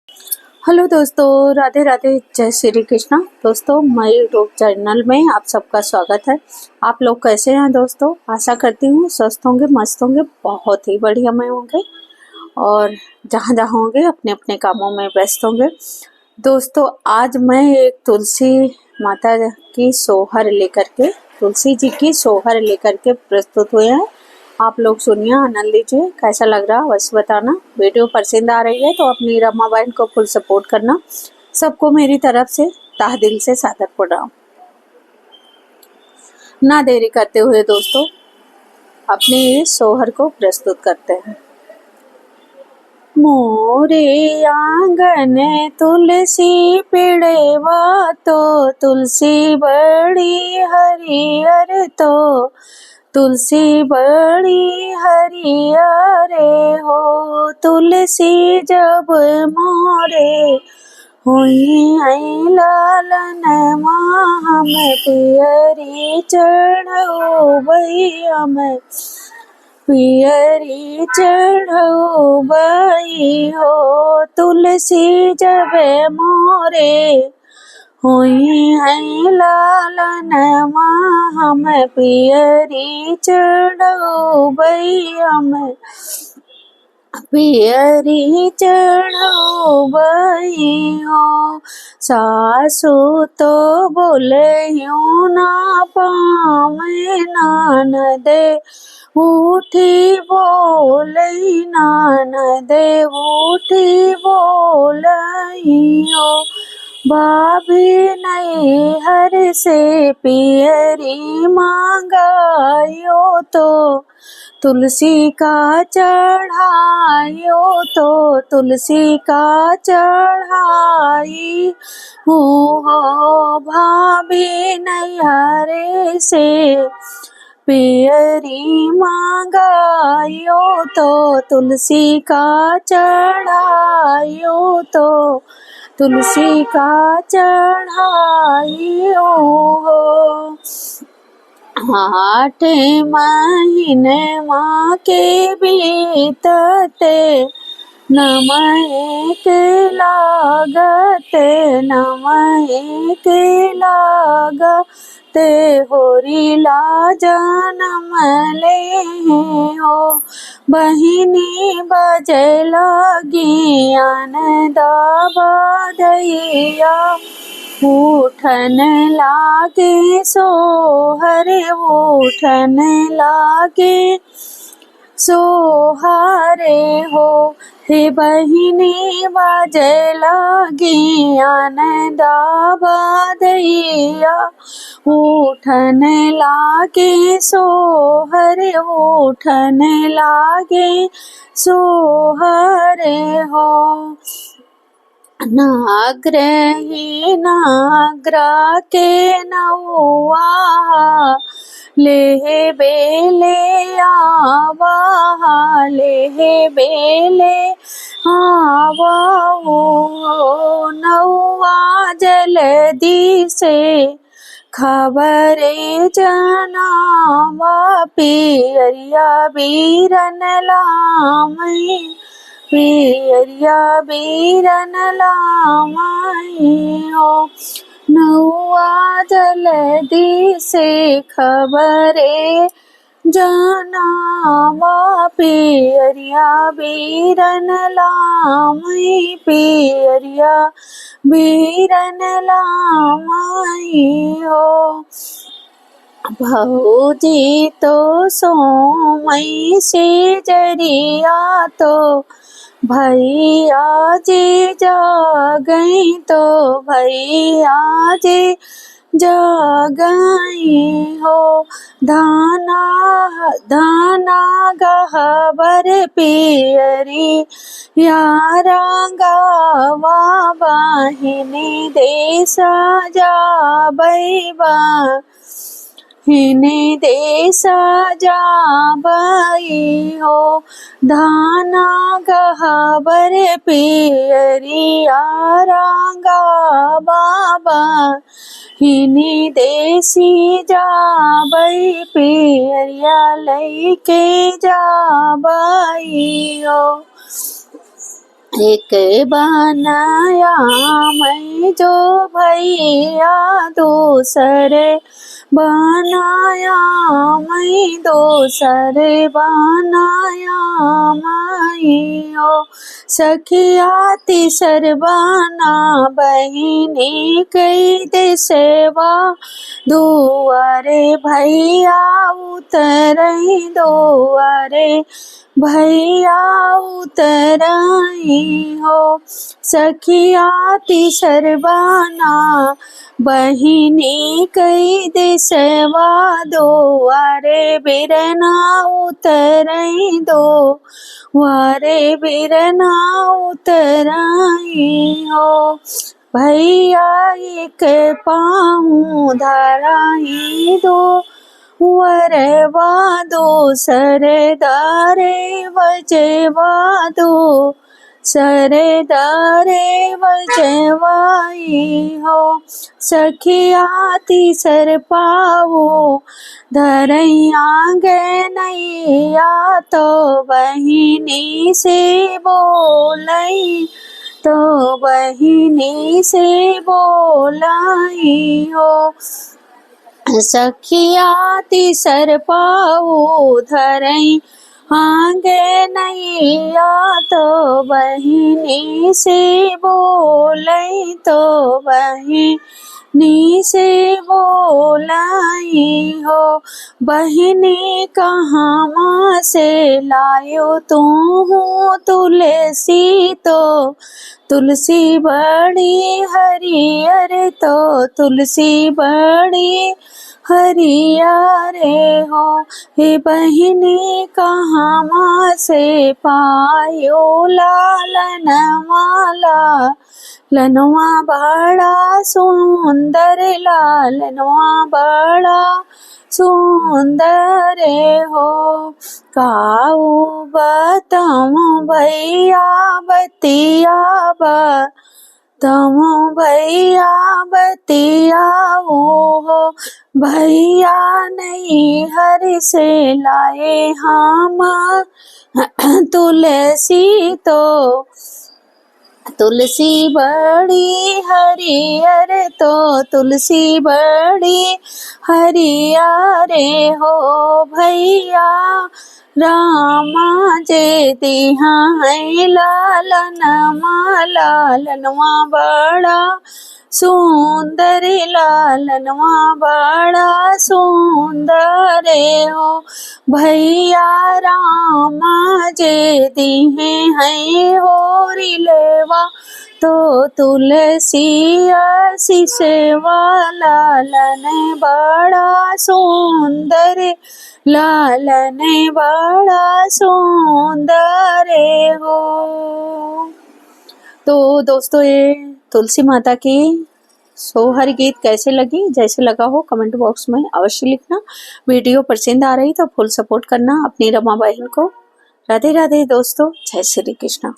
Hello दोस्तों, राधे राधे, जय श्री कृष्णा। दोस्तों, मैं यूट्यूब चैनल में आप सबका स्वागत है। आप लोग कैसे हैं दोस्तों? आशा करती हूँ स्वस्थ होंगे, मस्त होंगे, बहुत ही बढ़िया में होंगे और जहाँ जहाँ होंगे अपने अपने कामों में व्यस्त होंगे। दोस्तों, आज मैं एक तुलसी माता की सोहर लेकर के, तुलसी जी की सोहर लेकर के प्रस्तुत हुए हैं। आप लोग सुनिए, आनंद लीजिए। कैसा लग रहा अवश्य बताना। वीडियो पसंद आ रही है तो अपनी रमा बहन को फुल सपोर्ट करना। सबको मेरी तरफ से तहे दिल से सादर प्रणाम। ना देरी करते हुए दोस्तों अपने इस सोहर को प्रस्तुत करते हैं। मोरे आंगन तुलसी पेड़वा तो तुलसी बड़ी हरियर तो तुलसी बड़ी हरियरे हो। तुलसी जब मोरे हुई आई लालन माँ हम पियरी चढ़ो भैया में पियरी चढ़ो बई हो। तुलसी जब मोरे हुई है लालन माँ हम पियरी चढ़ो भैया में पियरी चढ़ो बई हो। सासु तो बोले यूं ना पावे ननदे उठी बोले ननदे उठी बोलई हो। भाभी नहीं हर से पियरी मांगायो तो तुलसी का चढ़ायो तो तुलसी का चढ़ाई हूँ हो। भाभी नहीं हरे से पियरी मांगायो तो तुलसी का चढ़ायो तो तुलसी का चढ़ाइयो हो। 8 महीने माँ के बीतते नमः के लागते नमः के लागते होरी ला जनम ले हो। बहिनी बजे लगी अनदाबा दैया उठन लागे सोहर उठन लागे सोहरे हो। हे बहिनी बाजे लगी अनदाबा दैया उठन लागे सोहर उठन लागे सोहरे हो। नाग्रही नाग्रा के नौआ ले बेले आवा ले बेले आवा नौआ जल्दी से खबरे जनावा पियरिया बीरन लामई पियरिया बीरन लामई हो। नौआ जल्दी से खबरे जनावा पियरिया बीरन लामई पियरिया बीरन लामई हो। भौजी तो सोमई से जरिया तो भैया जी जा गई तो भैया जी जा गई हो। धाना धाना गहबर पियरी यारा गावा बहिनी देसा जा बैबा हिने देसा जा बई हो। धाना गहबर पियरी आरांगा बाबा हिने देसी जा बई पियरिया लई के जा बई हो। एक बनाया मैं जो भैया दूसरे बनाया मैं दूसरे बनाया मैं ओ सखिया तीसर बना बहिनी कई दे सेवा दुआरे भैया उतरई दुआरे भैया उतराई हो सखिया तीसर बना बहिनी कई देसवा दुआरे बिरना उतरई दो वारे बिरना उतराई हो भैया एक पाँव धराई दो वरवा दो सरदारे वजवा दो सरदारे वजवाई हो सखिया तीसर पावो धरैया गे नैया तो बहिनी से बोलई तो बहिनी से बोलाई हो सखिया तीसर पाऊ धरई आगे नैया तो बहिनी से बोलई तो बहिनी से बोलाई हो बहिनी कहाँ माँ से लायो तू तुलसी तो तुलसी बड़ी हरियर तो तुलसी बड़ी हरियारे हो हे बहिनी कहाँ माँ से पायो लालन माला लनवा बड़ा सुंदर लालनवा बड़ा सुंदर हो काऊ बताऊं भैया बतिया तुम भैया बतियाओ हो भैया नहीं हर से लाए हम तुलसी तो तुलसी बड़ी हरियर तो तुलसी बड़ी हरियारे हो भैया रामा जे दिहा है लालन लालनवा बड़ा सुंदर लालनवा बड़ा सुंदर हो भैया रामा जे दिहे है होरी लेवा तो तुलसी आसी सेवा लालन बड़ा सुंदर लालन बड़ा सुंदर हो। तो दोस्तों ये तुलसी माता की सोहर गीत कैसे लगी, जैसे लगा हो कमेंट बॉक्स में अवश्य लिखना। वीडियो पसंद आ रही तो फुल सपोर्ट करना अपनी रमा बहन को। राधे राधे दोस्तों, जय श्री कृष्णा।